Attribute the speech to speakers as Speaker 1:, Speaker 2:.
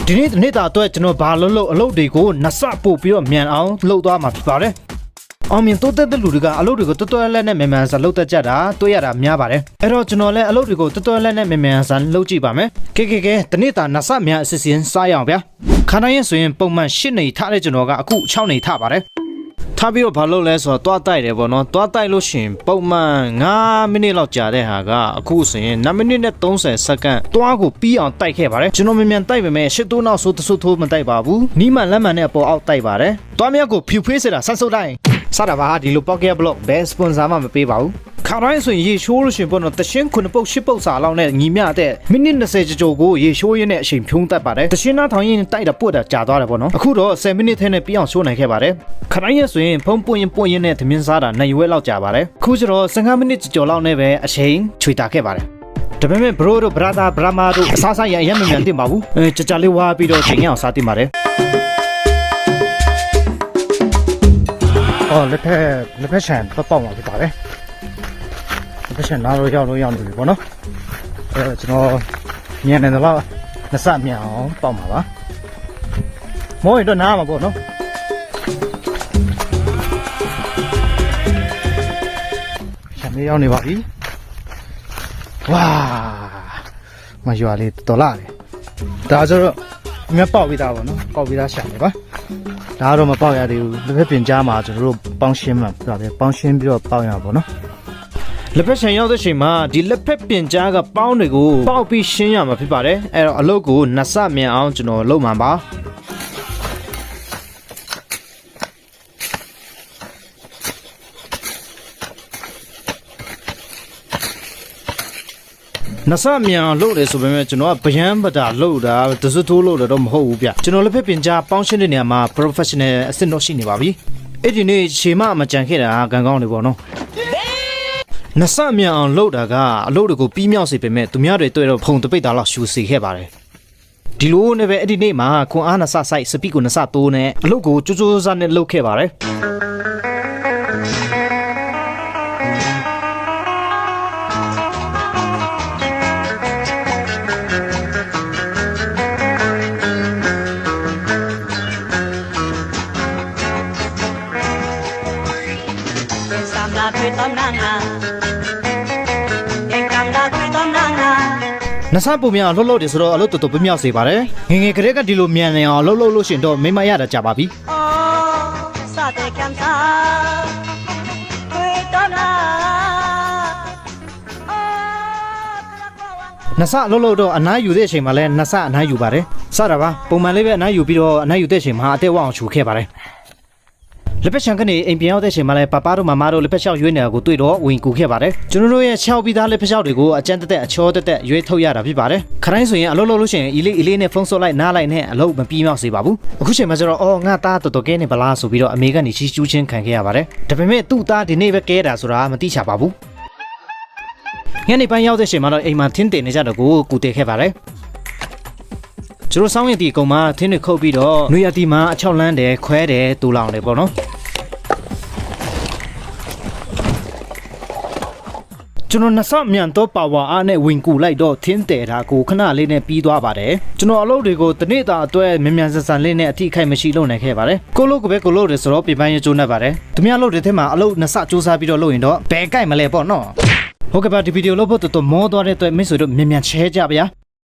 Speaker 1: ဒီနေ့တာအတွက်ကျွန်တော်ဘာလို့အလုပ်တွေကိုနှစ်ဆပို့ပြီးတော့မြန်အောင်လုပ်သွားမှာဖြစ်ပါတယ်အောင်မြင်တိုးတက်တဲ့လူတွေကအလုပ်တွေကိုတော်တော်လေးနဲ့မြန်မြန်ဆန်လုပ်တတ်ကြတာတွေ့ရတာများပါတယ်အဲ့တော့ကျွန်တော်လည်းအလုပ်တွေကိုတော်တော်လေးနဲ့မြန်မြန်ဆန်လုပ်ကြည့်ပါမယ်ကဲဒီနေ့တာနှစ်ဆမြန်အစစ်စင်စားရအောင်ဗျာခါတိုင်းရင်ဆိုရင်ပုံမှန်10နေထားတဲ့ကျွန်တော်ကအခု6နေထားပါတယ်ထားပြီးတော့ဘာလို့လဲဆိုတော့တွားတိုက်တယ်ပေါ့နော်တွားတိုက်လို့ရှင်ပုံမှန်9မိနစ်လောက်ကြာတဲ့ဟာကအခုဆိုရင်9မိနစ်နဲ့30စက္ကန့်တွားကိုပြီးအောင်တိုက်ခဲ့ပါတယ်ကျွန်တော်မြန်တိုက်ပေမဲ့ရှစ်တိုးနောက်ဆိုတဆုထိုးမတိုက်ပါဘူးနီးမှန်လက်မှန်နဲ့အပေါ်အောက်တိုက်ပါတယ်တွားမြတ်ကိုဖြူဖေးစတာဆတ်ဆုပ်တိုင်းစားတာပါဒီလို pocket block ဘယ်စပွန်ဆာမှမပေးပါဘူးခါတိုင်းဆိုရင်ရေရှိုးလို့ရှင်ပေါ့နော်တရှင်း9ပုတ်10ပုတ်စာလောက်နဲ့ညီမျှတဲ့မိနစ်20ကျော်ကိုရေရှိုးရင်းနဲ့အချိန်ဖြုံးတတ်ပါတယ်တရှင်းသားထောင်ရင်တိုက်တာပွတ်တာကြာသွားတယ်ပေါ့နော်အခုတော့10မိနစ်ထဲနဲ့ပြီးအောင်ရှိုးနိုင်ခဲ့ပါတယ်ခါတိုင်းရဆိုရင်ဖုံးပွင့်ရင်နဲ့သမင်းစားတာနိုင်ရွက်လောက်ကြာပါတယ်အခုကျတော့15မိနစ်ကျော်လောက်နဲ့ပဲအချိန်ချွေတာခဲ့ပါတယ်ဒါပေမဲ့ bro တို့ brother brahma တို့အစားစားရမ်းမြန်တင်ပါဘူးကြာလေးဝါပြီးတော့ချိန်ရအောင်စားတင်ပါတယ်အော်လက်ဖက်ချန်ပေါက်မှာဖြစ်ပါတယ်လက်ဖက်ချန်နားလို့ရောက်နေပြီပေါ့နော်ကျွန်တော်မြန်နေတော့နှစ်ဆမြန်အောင်ပေါက်မှာပါမိုးရတော့နားမှာပေါ့နော်ချန်လေးရောက်နေပါပြီဝါမရွာလေးတော်လာတယ်ဒါဆိုတော့မြတ်ပေါက်ပြီးသားပေါ့နော်ပေါက်ပြီးသားရှာနေပါဒါတော့မပေါက်ရသေးဘူးလက်ဖက်ပြင်ကြားမှာကျွန်တော်တို့ပေါင်းရှင်းမှာပြပါတယ်ပေါင်းရှင်းပြီးတော့ပေါက်ရပါပေါ့နော်လက်ဖက်ချန်ရောက်တဲ့ချိန်မှာဒီလက်ဖက်ပြင်ကြားကပေါင်းတွေကိုပေါက်ပြီးရှင်းရမှာဖြစ်ပါတယ်အဲ့တော့အလုပ်ကိုနှစ်ဆမြန်အောင်ကျွန်တော်လုပ်မှာပါနှစ်ဆမြန်လို့လေဆိုပေမဲ့ကျွန်တော်ကဗျမ်းပတာလို့တာတစွထိုးလို့တော့မဟုတ်ဘူးဗျကျွန်တော်လက်ဖက်ပင်ကြားပေါင်းရှင်းတဲ့နေရာမှာ professional အဆင့်တော့ရှိနေပါပြီအဲ့ဒီနေ့ရှေမမကြံခဲ့တာကံကောင်းနေပေါ့နော်နှစ်ဆမြန်အောင်လုပ်တာကအလုပ်တွေကိုပြီးမြောက်စေပေမဲ့သူများတွေတွေ့တော့ဖုံတပိတ်တာလောက်ရှူစီခဲ့ပါတယ်ဒီလိုနဲ့ပဲအဲ့ဒီနေ့မှာခွန်အားနှစ်ဆဆိုင်စပီကိုနှစ်ဆတိုးနဲ့အလုပ်ကိုကြိုးစားနဲ့လုပ်ခဲ့ပါတယ်နှစ်ဆပုံမြန်လှုပ်တယ်ဆိုတော့အလုပ်တော်တော်ပြမြောက်စေပါတယ်ငငယ်ကလေးကဒီလိုမြန်နေအောင်လှုပ်လို့ရှင်တော့မိမရတာကြပါပြီနှစ်ဆလှုပ်တော့အနားယူတဲ့အချိန်မှာလည်းနှစ်ဆအနားယူပါတယ်စတာပါပုံမှန်လေးပဲအနားယူပြီးတော့အနားယူတဲ့အချိန်မှာအသက်ဝအောင်ခြူခဲ့ပါတယ်လက်ဖက်ချန်ကနေအိမ်ပြန်ရောက်တဲ့ချိန်မှာလည်းပပတို့မမတို့လက်ဖက်ချောက်ရွေးနေတာကိုတွေ့တော့ဝင်ကူခဲ့ပါတယ်ကျွန်တော်တို့ရဲ့ချောက်ပြီးသားလက်ဖက်ချောက်တွေကိုအကျန်းတက်အချောတက်ရွေးထုတ်ရတာဖြစ်ပါတယ်ခရိုင်းဆိုရင်အလုပ်လုပ်လို့ရှိရင်အီလေးနဲ့ဖုန်းဆော့လိုက်နားလိုက်နဲ့အလုပ်မပြီးမြောက်စေပါဘူးအခုချိန်မှာကျတော့အော်ငါသားတော်ကဲနေပလားဆိုပြီးတော့အမေကနေချီးကျူးချင်းခံခဲ့ရပါတယ်ဒါပေမဲ့သူ့သားဒီနေ့ပဲကဲတာဆိုတာမသိချပါဘူးညနေပိုင်းရောက်တဲ့ချိန်မှာတော့အိမ်မှာထင်းတင်နေကြတော့ကိုကူတယ်ခဲ့ပါတယ်ကျွန်တော်စောင်းရည်ဒီအကောင်မှာထင်းတွေခုတ်ပြီးတော့နွေရတီမှာအချောက်လန်းတယ်ခွဲတယ်တူလောင်တယ်ပေါ့နော်ကျွန်တော်နှစ်ဆမြန်တော့ပါဝါအားနဲ့ဝင်ကူလိုက်တော့ထင်းတယ်တာကိုခဏလေးနဲ့ပြီးသွားပါတယ်ကျွန်တော်အလုပ်တွေကိုတနေ့တာအတွက်မြန်ဆန်လေးနဲ့အထိခိုက်မရှိလုပ်နိုင်ခဲ့ပါတယ်ကိုလို့ကိုပဲကိုလို့တယ်ဆိုတော့ပြပန်းရကျိုးနေပါတယ်သူများလုပ်တဲ့ထဲမှာအလုပ်နှစ်ဆစူးစမ်းပြီးတော့လုပ်ရင်တော့ဘယ်ကြိုက်မလဲပေါ့နော်ဟုတ်ကဲ့ပါဒီဗီဒီယိုလုပ်ဖို့တော်တော်မောသွားတဲ့အတွက်မိတ်ဆွေတို့မြန်ချဲကြပါဗျာ